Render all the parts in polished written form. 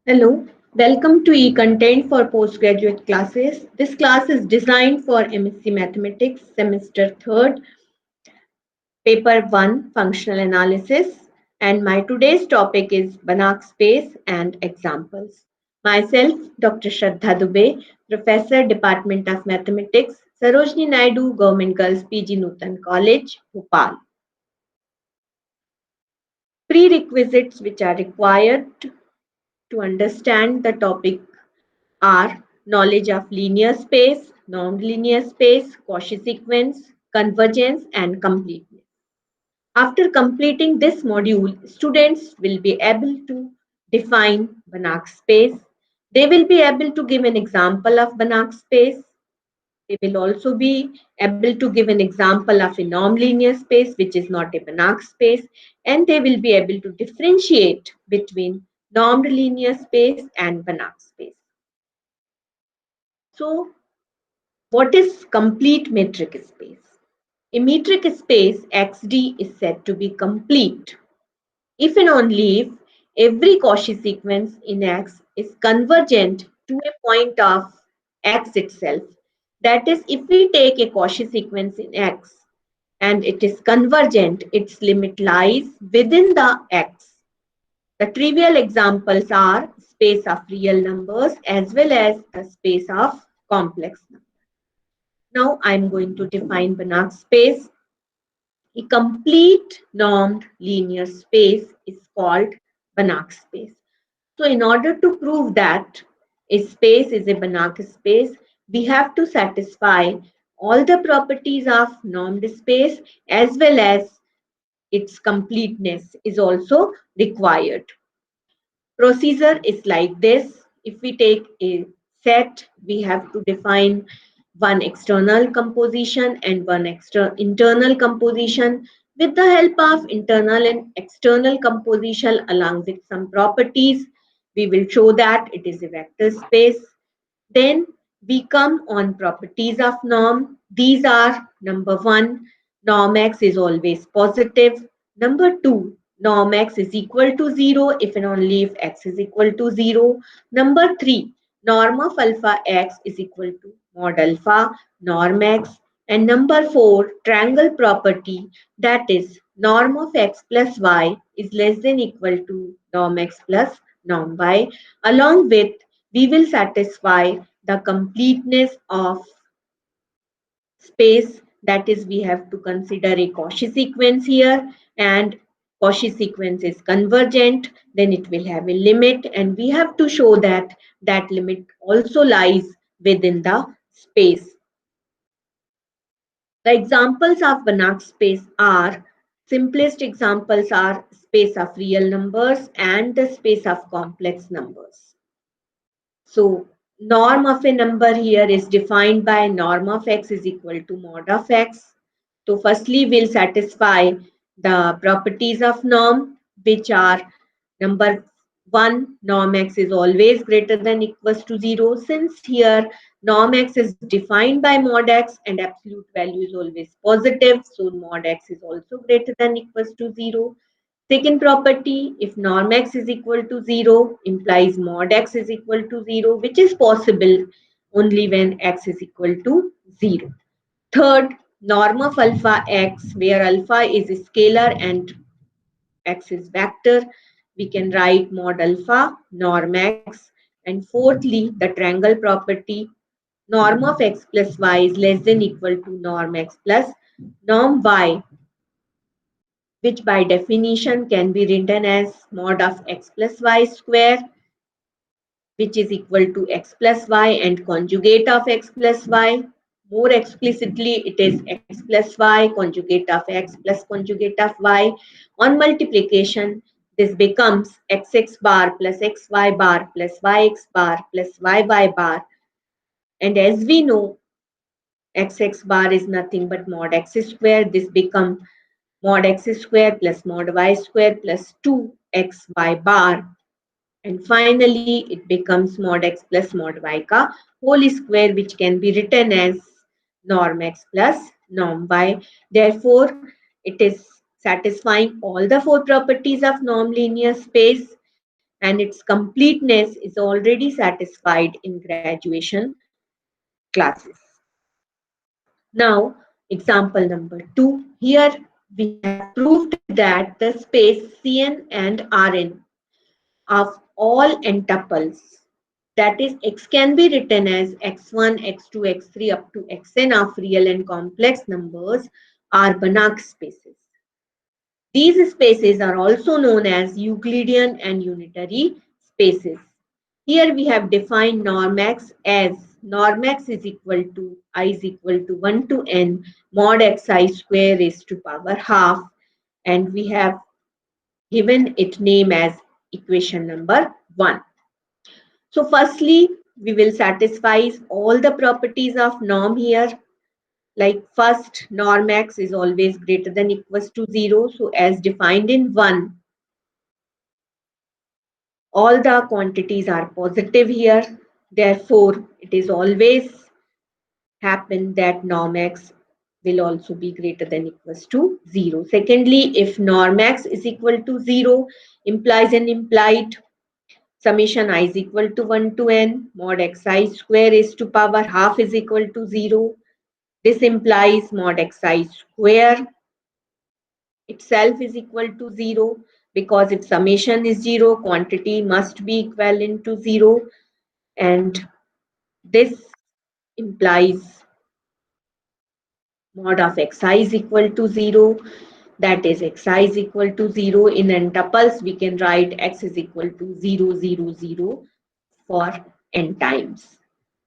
Hello, welcome to e-content for postgraduate classes. This class is designed for MSc Mathematics semester 3rd, paper 1 functional analysis, and my today's topic is Banach space and examples. Myself, Dr. Shraddha Dubey, Professor, Department of Mathematics, Sarojini Naidu Government Girls PG Nutan College, Bhopal. Prerequisites which are required to understand the topic are knowledge of linear space, non-linear space, Cauchy sequence, convergence, and completeness. After completing this module, students will be able to define Banach space. They will be able to give an example of Banach space. They will also be able to give an example of a non-linear space, which is not a Banach space, and they will be able to differentiate between normed linear space and Banach space. So, what is complete metric space? A metric space XD is said to be complete if and only if every Cauchy sequence in X is convergent to a point of X itself. That is, if we take a Cauchy sequence in X and it is convergent, its limit lies within the X. The trivial examples are space of real numbers as well as the space of complex numbers. Now I'm going to define Banach space. A complete normed linear space is called Banach space. So in order to prove that a space is a Banach space, we have to satisfy all the properties of normed space as well as its completeness is also required. Procedure is like this. If we take a set, we have to define one external composition and one internal composition. With the help of internal and external composition along with some properties, we will show that it is a vector space. Then we come on properties of norm. These are number one, norm x is always positive. Number two, norm x is equal to 0 if and only if x is equal to 0. Number three, norm of alpha x is equal to mod alpha norm x. And number four, triangle property, that is norm of x plus y is less than equal to norm x plus norm y. Along with, we will satisfy the completeness of space, that is we have to consider a Cauchy sequence here, and Cauchy sequence is convergent, then it will have a limit and we have to show that that limit also lies within the space. The examples of Banach space are, simplest examples are space of real numbers and the space of complex numbers. So norm of a number here is defined by norm of x is equal to mod of x. So firstly, we'll satisfy the properties of norm, which are number one, norm x is always greater than equals to 0. Since here norm x is defined by mod x and absolute value is always positive, so mod x is also greater than equals to 0. Second property, if norm x is equal to 0, implies mod x is equal to 0, which is possible only when x is equal to 0. Third, norm of alpha x, where alpha is a scalar and x is vector, we can write mod alpha norm x. And fourthly, the triangle property, norm of x plus y is less than equal to norm x plus norm y, which by definition can be written as mod of x plus y square, which is equal to x plus y and conjugate of x plus y. More explicitly, it is x plus y conjugate of x plus conjugate of y. On multiplication, this becomes xx bar plus xy bar plus yx bar plus yy bar. And as we know, xx bar is nothing but mod x square. This becomes mod x square plus mod y square plus 2xy bar. And finally, it becomes mod x plus mod y ka whole square, which can be written as norm x plus norm y. Therefore, it is satisfying all the four properties of norm linear space. and its completeness is already satisfied in graduation classes. Now, example number 2. Here we have proved that the space Cn and Rn of all n tuples, that is, x can be written as x1, x2, x3 up to xn of real and complex numbers, are Banach spaces. These spaces are also known as Euclidean and unitary spaces. Here we have defined norm x as norm x is equal to I is equal to 1 to n mod xi square raised to power half, and we have given it name as equation number 1. So firstly, we will satisfy all the properties of norm here. Like first, norm x is always greater than equals to 0. So as defined in 1, all the quantities are positive here. Therefore, it is always happen that norm x will also be greater than equals to 0. Secondly, if norm x is equal to 0, implies an implied summation I is equal to 1 to n mod xi square raised to power half is equal to 0. This implies mod xi square itself is equal to 0, because if summation is 0, quantity must be equivalent to 0, and this implies mod of xi is equal to 0. That is, xi is equal to 0. In n tuples, we can write x is equal to 0, 0, 0 for n times.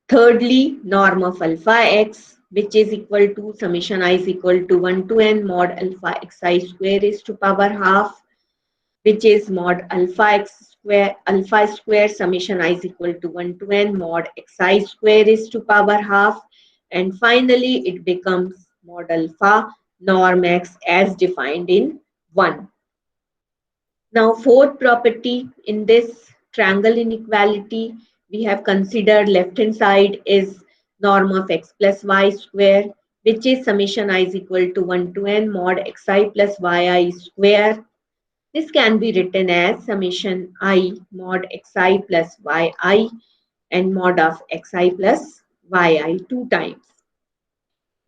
Thirdly, norm of alpha x, which is equal to summation I is equal to 1 to n mod alpha xi square is to power half, which is mod alpha square summation I is equal to 1 to n mod xi square is to power half, and finally it becomes mod alpha norm x as defined in 1. Now, fourth property in this triangle inequality, we have considered left hand side is norm of x plus y square, which is summation I is equal to 1 to n mod xi plus yi square. This can be written as summation I mod xi plus yi and mod of xi plus yi 2 times,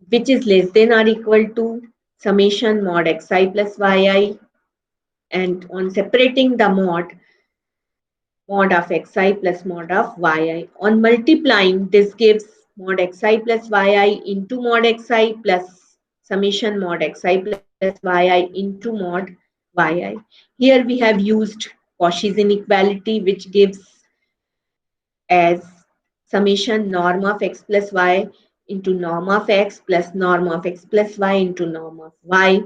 which is less than or equal to summation mod xi plus yi, and on separating the mod of xi plus mod of yi. On multiplying, this gives mod xi plus yi into mod xi plus summation mod xi plus yi into mod yi. Here we have used Cauchy's inequality, which gives as summation norm of x plus y into norm of x plus norm of x plus y into norm of y.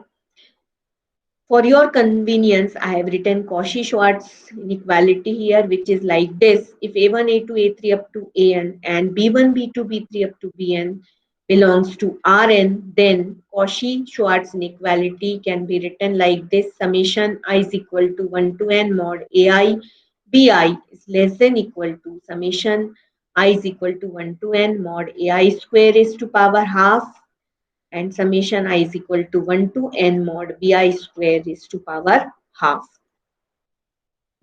For your convenience, I have written Cauchy-Schwarz inequality here, which is like this. If A1, A2, A3 up to An and B1, B2, B3 up to Bn belongs to Rn, then Cauchy-Schwarz inequality can be written like this. Summation I is equal to 1 to n mod Ai Bi is less than equal to summation I is equal to 1 to n mod Ai square is to power half, and summation I is equal to 1 to n mod bi square is to power half.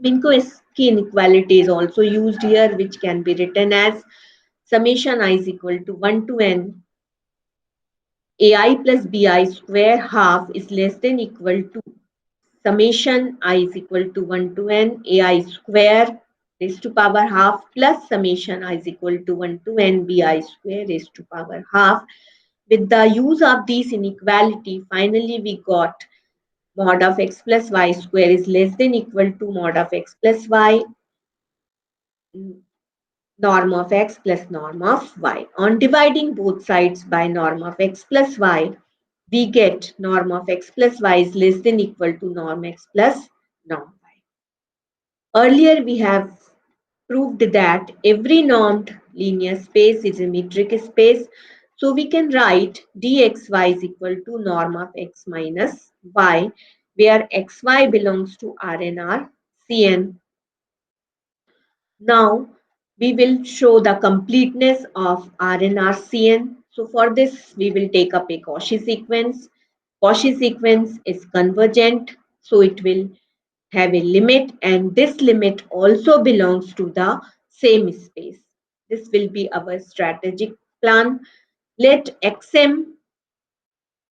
Minkowski inequality is also used here, which can be written as summation I is equal to 1 to n ai plus bi square half is less than equal to summation I is equal to 1 to n ai square raised to power half plus summation I is equal to 1 to n bi square raised to power half. With the use of this inequality, finally we got mod of x plus y square is less than equal to mod of x plus y norm of x plus norm of y. On dividing both sides by norm of x plus y, we get norm of x plus y is less than equal to norm x plus norm y. Earlier we have proved that every normed linear space is a metric space. So we can write dxy is equal to norm of x minus y, where xy belongs to Rn Cn. Now we will show the completeness of Rn Cn. So for this, we will take up a Cauchy sequence. Cauchy sequence is convergent, so it will have a limit, and this limit also belongs to the same space. This will be our strategic plan. Let xm,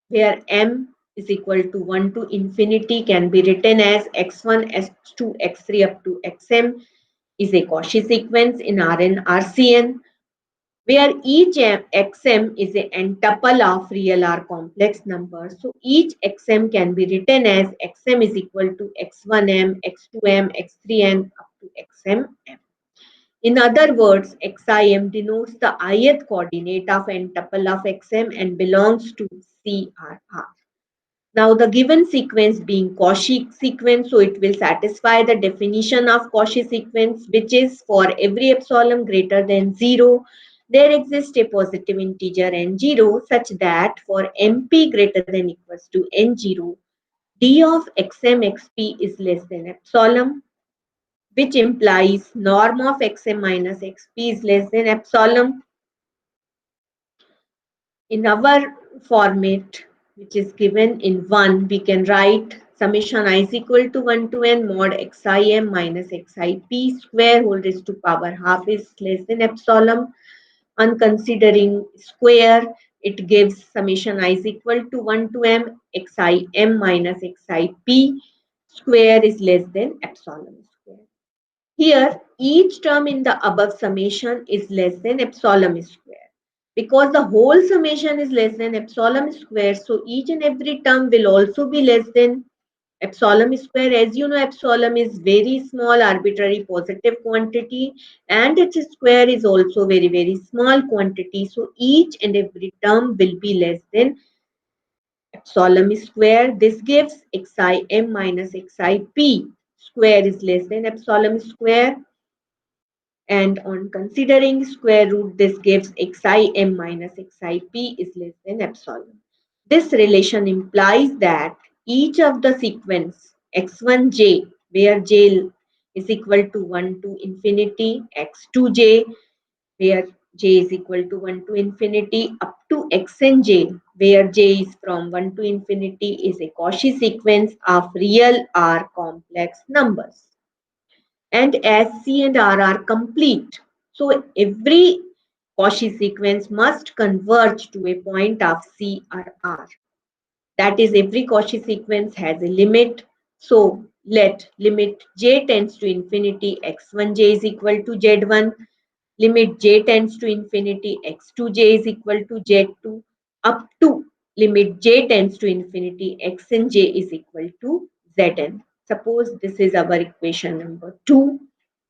where m is equal to 1 to infinity, can be written as x1, x2, x3 up to xm, is a Cauchy sequence in Rn RCN, where each xm is a n-tuple of real or complex numbers. So each xm can be written as xm is equal to x1m, x2m, x3n up to xmm. In other words, xim denotes the ith coordinate of n-tuple of xm and belongs to CRR. Now the given sequence being Cauchy sequence, so it will satisfy the definition of Cauchy sequence, which is for every epsilon greater than 0, there exists a positive integer n0 such that for mp greater than equals to n0, d of xm xp is less than epsilon, which implies norm of xm minus xp is less than epsilon. In our format, which is given in 1, we can write summation I is equal to 1 to n mod xim minus xip square whole raised to power half is less than epsilon. On considering square, it gives summation I is equal to 1 to m xim minus xip square is less than epsilon square. Here, each term in the above summation is less than epsilon square. Because the whole summation is less than epsilon square, so each and every term will also be less than epsilon square. As you know, epsilon is very small arbitrary positive quantity and its square is also very small quantity. So each and every term will be less than epsilon square. This gives xim minus xip square is less than epsilon square. And on considering square root, this gives xim minus xip is less than epsilon. This relation implies that each of the sequence x1j, where j is equal to 1 to infinity, x2j, where j is equal to 1 to infinity, up to xnj, where j is from 1 to infinity, is a Cauchy sequence of real or complex numbers. And as C and R are complete, so every Cauchy sequence must converge to a point of C or R. That is, every Cauchy sequence has a limit. So let limit j tends to infinity x1j is equal to z1, limit j tends to infinity x2j is equal to z2, up to limit j tends to infinity xnj is equal to zn. Suppose this is our equation number 2,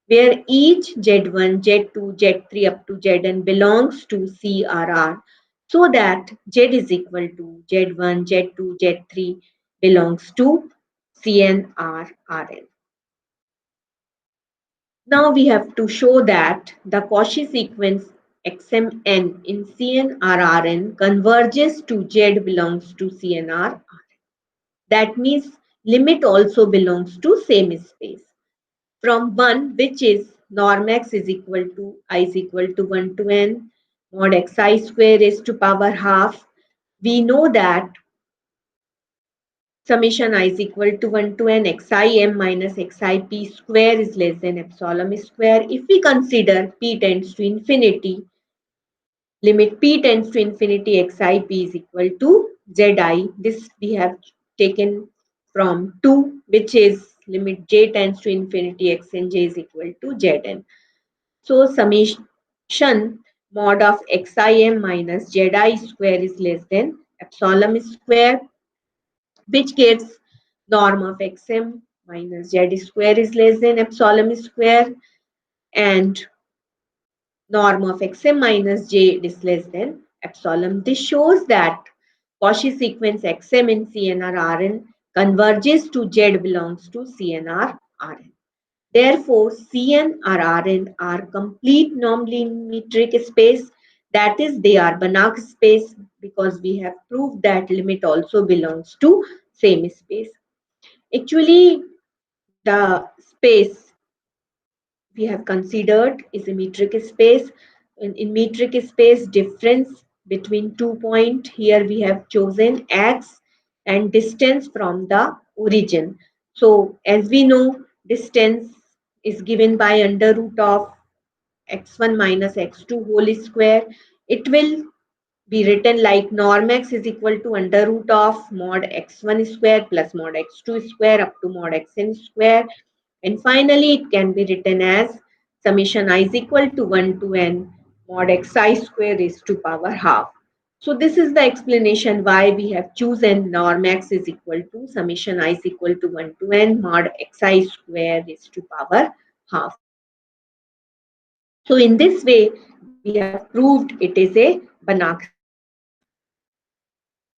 where each Z1, Z2, Z3 up to Zn belongs to CRR, so that Z is equal to Z1, Z2, Z3 belongs to CNRRN. Now we have to show that the Cauchy sequence XMN in CNRRN converges to Z belongs to CNRRN. That means limit also belongs to same space. From 1, which is norm x is equal to I is equal to 1 to n mod xi square is to power half, we know that summation I is equal to 1 to n xim minus xip square is less than epsilon square. If we consider p tends to infinity, limit p tends to infinity xip is equal to zi. This we have taken from 2, which is limit j tends to infinity xnj is equal to zn. So summation mod of xim minus zi square is less than epsilon square, which gives norm of xm minus z square is less than epsilon square, and norm of xm minus j is less than epsilon. This shows that Cauchy sequence xm in CNR converges to z belongs to CNR Rn. Therefore, Cn or Rn are complete non-metric space. That is, they are Banach space, because we have proved that limit also belongs to same space. Actually, the space we have considered is a metric space. In metric space, difference between 2 points, here we have chosen x and distance from the origin. So as we know, distance is given by under root of x1 minus x2 whole square. It will be written like norm x is equal to under root of mod x1 square plus mod x2 square up to mod xn square. And finally, it can be written as summation I is equal to 1 to n mod xi square raised to power half. So this is the explanation why we have chosen norm x is equal to summation I is equal to 1 to n mod xi square raised to power half. So in this way, we have proved it is a Banach space.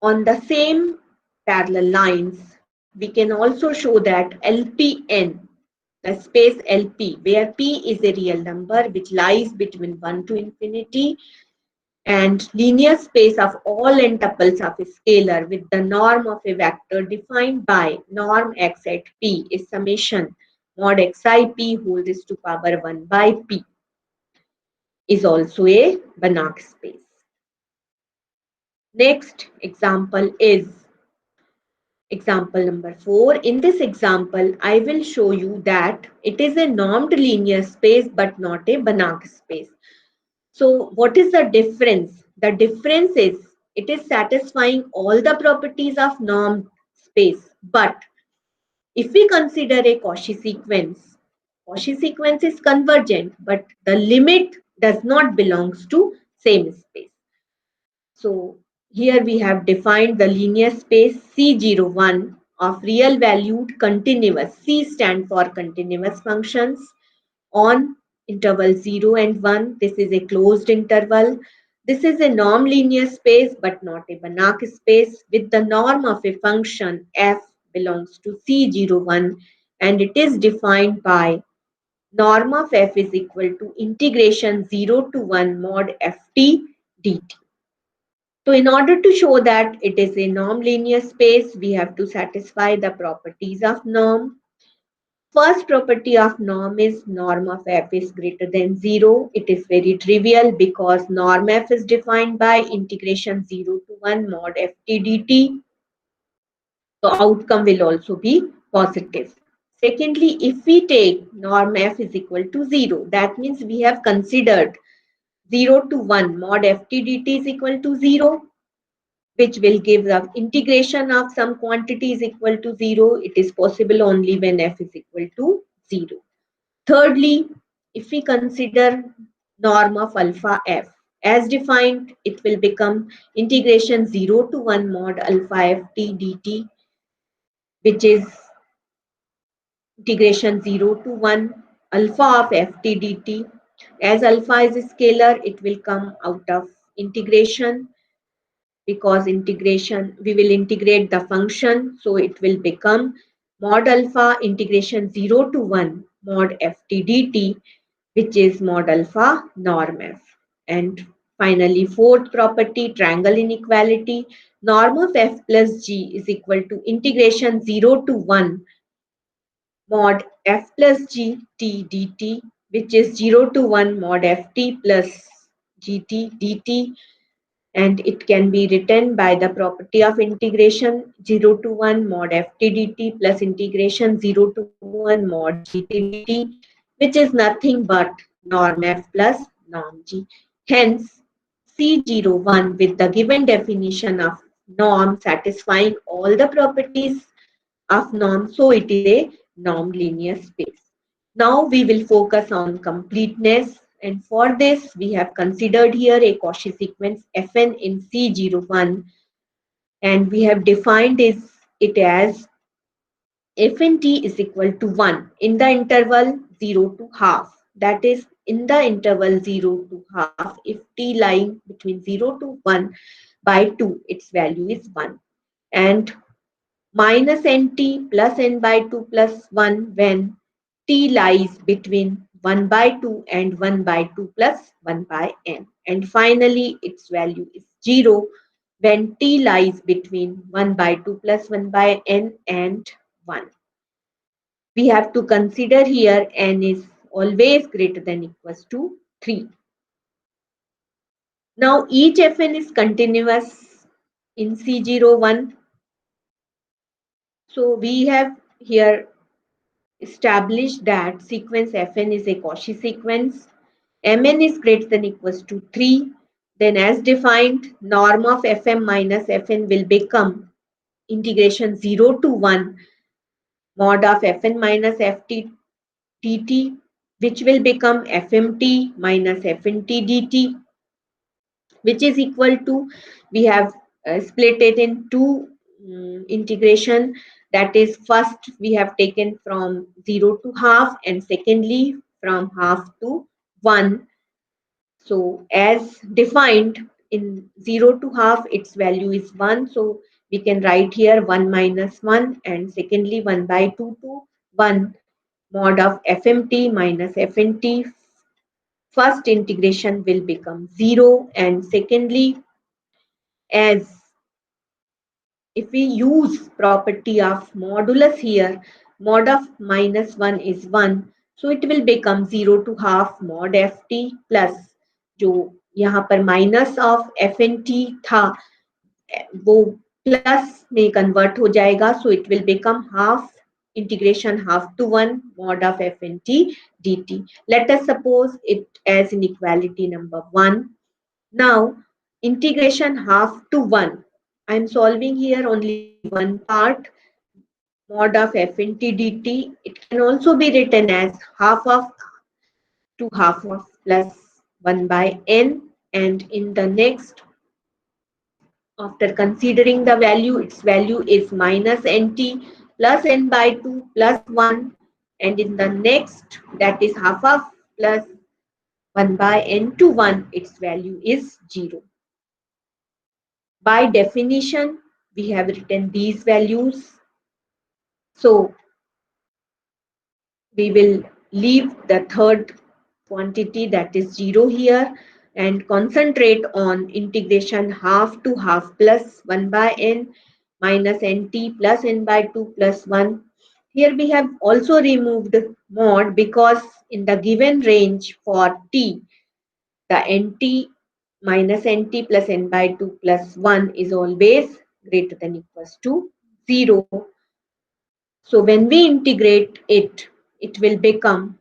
On the same parallel lines, we can also show that LPN, the space LP, where P is a real number which lies between 1 to infinity, and linear space of all n tuples of a scalar with the norm of a vector defined by norm x at P is summation mod xi p whole raised to power 1 by P is also a Banach space. Next example is example number 4. In this example, I will show you that it is a normed linear space but not a Banach space. So what is the difference? The difference is it is satisfying all the properties of normed space. But if we consider a Cauchy sequence is convergent, but the limit does not belongs to same space. So here we have defined the linear space C01 of real valued continuous. C stand for continuous functions on interval 0 and 1. This is a closed interval. This is a norm linear space but not a Banach space with the norm of a function f belongs to C01 and it is defined by norm of f is equal to integration 0 to 1 mod ft dt. So in order to show that it is a norm linear space, we have to satisfy the properties of norm. First property of norm is norm of f is greater than 0. It is very trivial because norm f is defined by integration 0 to 1 mod ft dt. So outcome will also be positive. Secondly, if we take norm f is equal to 0, that means we have considered 0 to 1 mod ft dt is equal to 0, which will give the integration of some quantity is equal to 0. It is possible only when f is equal to 0. Thirdly, if we consider norm of alpha f as defined, it will become integration 0 to 1 mod alpha ft dt, which is integration 0 to 1 alpha of ft dt. As alpha is a scalar, it will come out of integration because integration, we will integrate the function, so it will become mod alpha integration 0 to 1 mod ft dt, which is mod alpha norm f. And finally, fourth property, triangle inequality, norm of f plus g is equal to integration 0 to 1 mod f plus g t dt, which is 0 to 1 mod ft plus gt dt, and it can be written by the property of integration 0 to 1 mod ft dt plus integration 0 to 1 mod gt dt, which is nothing but norm f plus norm g. Hence, C01 with the given definition of norm satisfying all the properties of norm, so it is a norm linear space. Now we will focus on completeness, and for this we have considered here a Cauchy sequence Fn in C01, and we have defined it as Fnt is equal to 1 in the interval 0 to half. That is, in the interval 0 to half, if t lying between 0 to 1 by 2, its value is 1. And minus nt plus n by 2 plus 1 when t lies between 1 by 2 and 1 by 2 plus 1 by n. And finally, its value is 0 when t lies between 1 by 2 plus 1 by n and 1. We have to consider here n is always greater than equals to 3. Now each fn is continuous in C01. So we have here established that sequence Fn is a Cauchy sequence. Mn is greater than equals to 3. Then as defined, norm of Fm minus Fn will become integration 0 to 1 mod of Fn minus Ft dt, which will become Fmt minus Fnt dt, which is equal to, we have split it in two integration. That is, first we have taken from 0 to half, and secondly from half to 1. So as defined in 0 to half, its value is 1. So we can write here 1 minus 1, and secondly 1 by 2 to 1 mod of fmt minus fnt. First integration will become 0, and secondly, as if we use property of modulus here, mod of minus 1 is 1, so it will become 0 to half mod ft plus, जो यहाँ पर minus of F N T था वो plus में convert हो जाएगा, so it will become half integration half to 1 mod of fnt dt. Let us suppose it as inequality number 1. Now integration half to 1, I am solving here only one part, mod of fnt dt. It can also be written as half of to half of plus 1 by n, and in the next, after considering the value, its value is minus nt plus n by 2 plus 1, and in the next, that is half of plus 1 by n to 1, its value is 0. By definition, we have written these values. So we will leave the third quantity, that is 0 here, and concentrate on integration half to half plus 1 by n minus nt plus n by 2 plus 1. Here we have also removed mod because in the given range for t, the nt minus nt plus n by 2 plus 1 is always greater than equals to 0. So when we integrate it, it will become,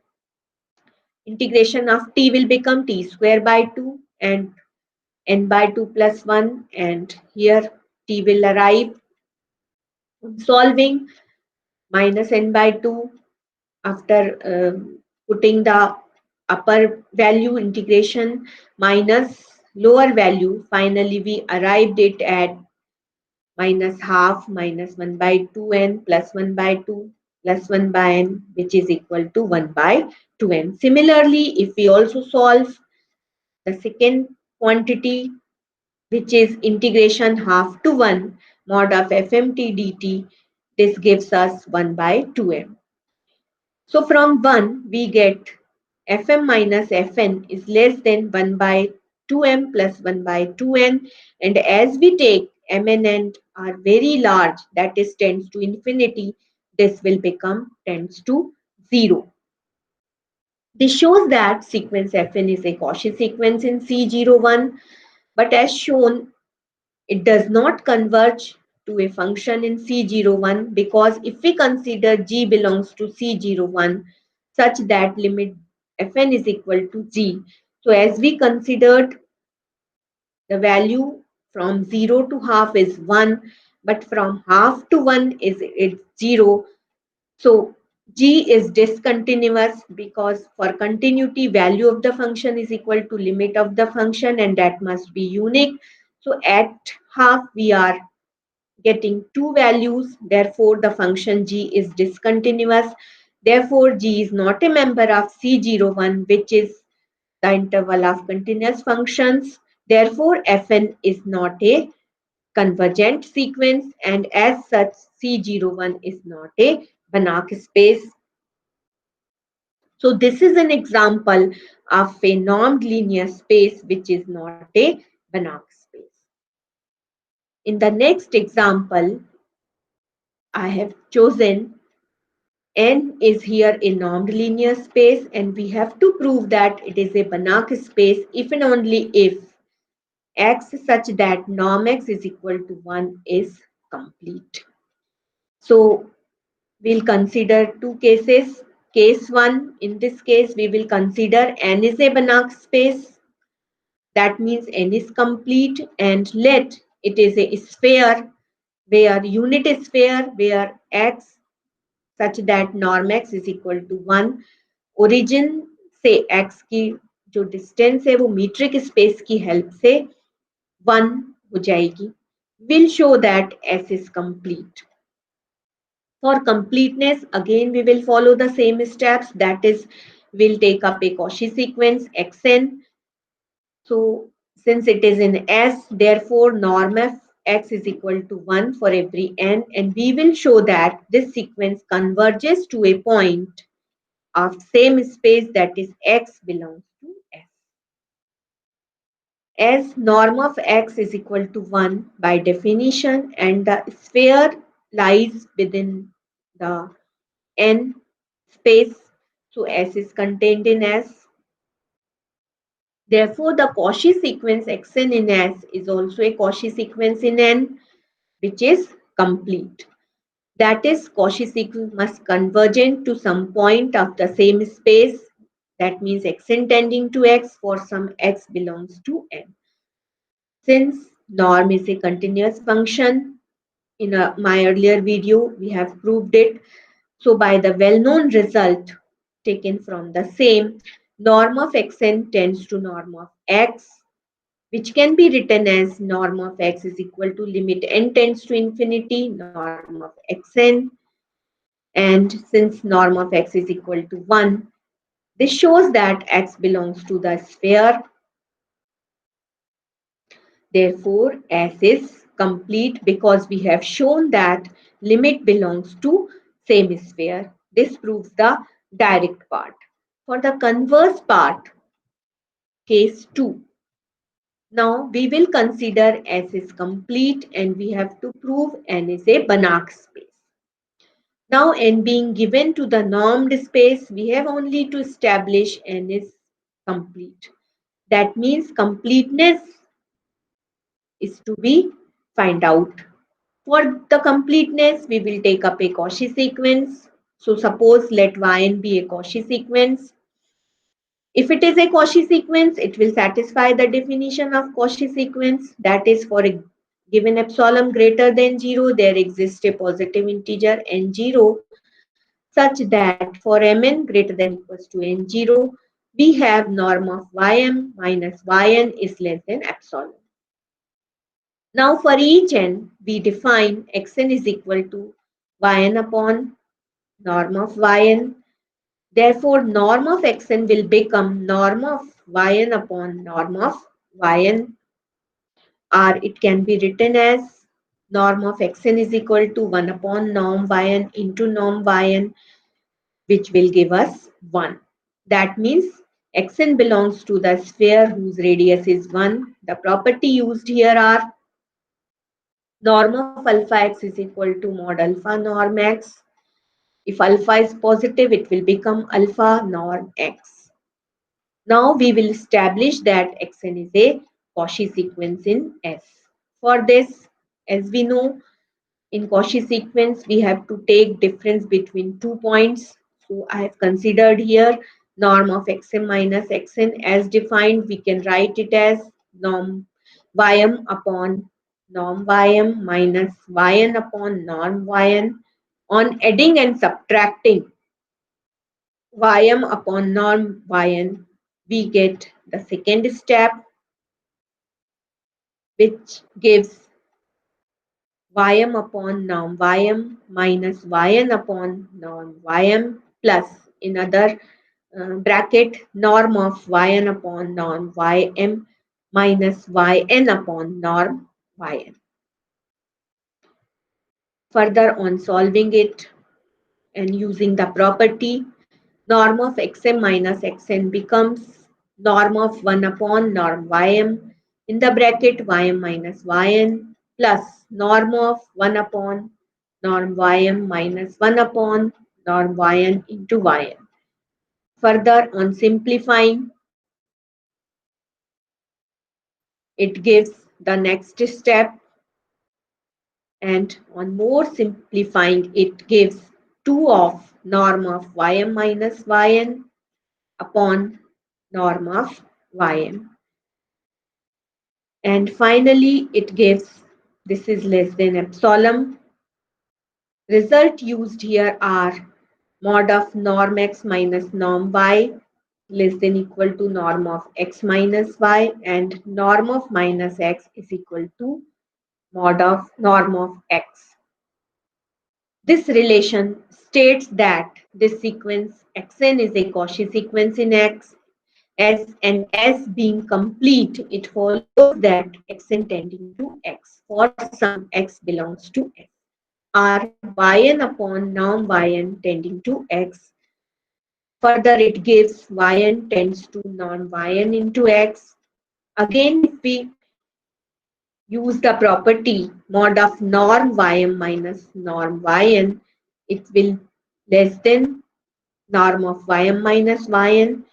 integration of t will become t square by 2 and n by 2 plus 1, and here t will arrive solving minus n by 2 after putting the upper value integration minus lower value. Finally we arrived it at minus half minus 1 by 2n plus 1 by 2 plus 1 by n, which is equal to 1 by 2n. Similarly, if we also solve the second quantity, which is integration half to 1 mod of fmt dt, this gives us 1 by 2m. So from 1, we get fm minus fn is less than 1 by 2m plus 1 by 2n. And as we take m and n are very large, that is tends to infinity, this will become tends to 0. This shows that sequence Fn is a Cauchy sequence in C01, but as shown, it does not converge to a function in C01 because if we consider G belongs to C01 such that limit Fn is equal to G, so as we considered, the value from 0 to half is 1, but from half to 1 is it's 0. So G is discontinuous because for continuity, value of the function is equal to limit of the function, and that must be unique. So at half, we are getting two values. Therefore, the function G is discontinuous. Therefore, G is not a member of C01, which is the interval of continuous functions. Therefore, Fn is not a convergent sequence, and as such C01 is not a Banach space. So this is an example of a normed linear space which is not a Banach space. In the next example, I have chosen N is here a normed linear space, and we have to prove that it is a Banach space if and only if X such that norm X is equal to 1 is complete. So We'll consider two cases. Case 1, in this case, we will consider n is a Banach space. That means n is complete, and let it is a sphere where unit sphere where x such that norm x is equal to 1. Origin से x की जो distance है वो metric space की help से 1 हो जाएगी. We'll show that S is complete. For completeness, again we will follow the same steps. That is, we'll take up a Cauchy sequence xn. So since it is in S, therefore norm f x is equal to 1 for every n, and we will show that this sequence converges to a point of same space, that is x belongs to S. As norm of x is equal to 1 by definition and the sphere lies within the n space, so S is contained in S. Therefore, the Cauchy sequence xn in S is also a Cauchy sequence in n, which is complete. That is, Cauchy sequence must convergent to some point of the same space. That means xn tending to x for some x belongs to n. Since norm is a continuous function, in my earlier video, we have proved it. So by the well-known result taken from the same, norm of xn tends to norm of x, which can be written as norm of x is equal to limit n tends to infinity, norm of xn. And since norm of x is equal to 1, this shows that x belongs to the sphere. Therefore, S is complete because we have shown that limit belongs to same sphere. This proves the direct part. For the converse part, case 2. Now we will consider S is complete and we have to prove N is a Banach space. Now N being given to the normed space, we have only to establish N is complete. That means completeness is to be find out. For the completeness, we will take up a Cauchy sequence. So suppose let yn be a Cauchy sequence. If it is a Cauchy sequence, it will satisfy the definition of Cauchy sequence. That is, for a given epsilon greater than 0, there exists a positive integer n0 such that for mn greater than equals to n0, we have norm of ym minus yn is less than epsilon. Now for each n, we define xn is equal to yn upon norm of yn. Therefore, norm of xn will become norm of yn upon norm of yn, or it can be written as norm of xn is equal to 1 upon norm yn into norm yn, which will give us 1. That means xn belongs to the sphere whose radius is 1. The property used here are norm of alpha x is equal to mod alpha norm x. If alpha is positive, it will become alpha norm x. Now we will establish that xn is a Cauchy sequence in S. For this, as we know, in Cauchy sequence, we have to take difference between 2 points. So I have considered here norm of xm minus xn as defined. We can write it as norm ym upon norm ym minus yn upon norm yn. On adding and subtracting ym upon norm yn, we get the second step, which gives ym upon norm ym minus yn upon norm ym plus in other bracket norm of yn upon norm ym minus yn upon norm yn. Further on solving it and using the property, norm of xm minus xn becomes norm of 1 upon norm ym in the bracket ym minus yn plus norm of 1 upon norm ym minus 1 upon norm yn into yn. Further on simplifying, it gives the next step, and on more simplifying, it gives 2 of norm of ym minus yn upon norm of ym. And finally, it gives this is less than epsilon. Result used here are mod of norm x minus norm y less than equal to norm of x minus y, and norm of minus x is equal to mod of norm of x. This relation states that this sequence xn is a Cauchy sequence in X, as and as being complete, it follows that xn tending to X for some x belongs to X are yn upon norm yn tending to X. Further, it gives yn tends to norm yn into X. Again, if we use the property mod of norm ym minus norm yn, it will less than norm of ym minus yn,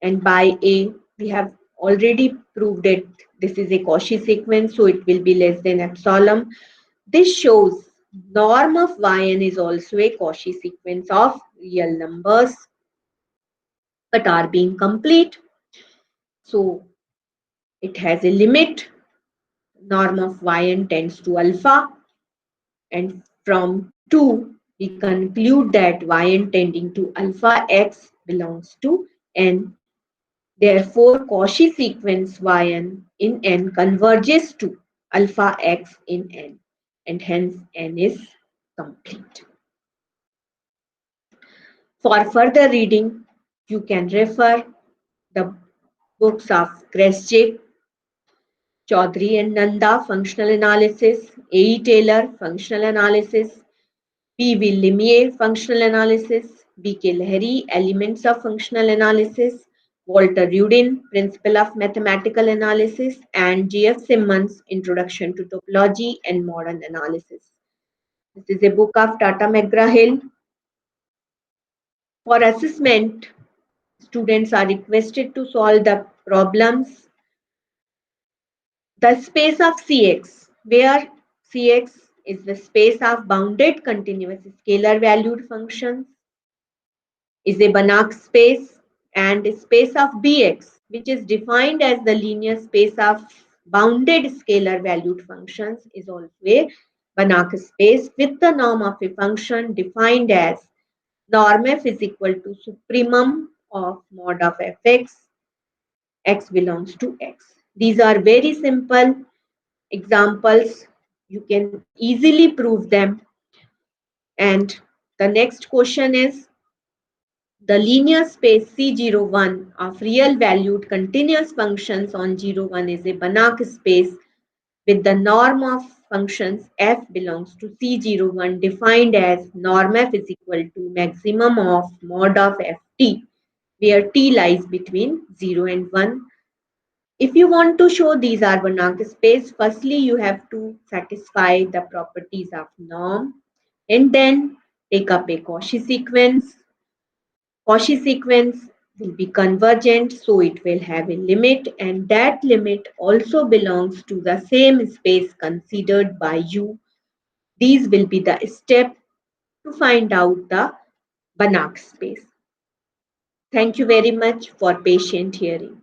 and by a we have already proved it. This is a Cauchy sequence, so it will be less than epsilon. This shows norm of yn is also a Cauchy sequence of real numbers but are being complete. So it has a limit. Norm of yn tends to alpha, and from 2 we conclude that yn tending to alpha x belongs to n. Therefore, Cauchy sequence yn in n converges to alpha x in n, and hence n is complete. For further reading, you can refer the books of Kresge, Chaudhary and Nanda, Functional Analysis, A.E. Taylor, Functional Analysis, P.V. Limier, Functional Analysis, B.K. Lahiri, Elements of Functional Analysis, Walter Rudin, Principle of Mathematical Analysis, and G.F. Simmons, Introduction to Topology and Modern Analysis. This is a book of Tata McGraw-Hill. For assessment, students are requested to solve the problems. The space of Cx, where Cx is the space of bounded continuous scalar valued functions, is a Banach space, and space of Bx, which is defined as the linear space of bounded scalar valued functions, is also a Banach space with the norm of a function defined as norm f is equal to supremum of mod of fx, x belongs to x. These are very simple examples. You can easily prove them. And the next question is, the linear space C01 of real valued continuous functions on 01 is a Banach space with the norm of functions f belongs to C01 defined as norm f is equal to maximum of mod of ft, where t lies between 0 and 1. If you want to show these are Banach space, firstly you have to satisfy the properties of norm and then take up a Cauchy sequence. Cauchy sequence will be convergent, so it will have a limit, and that limit also belongs to the same space considered by you. These will be the step to find out the Banach space. Thank you very much for patient hearing.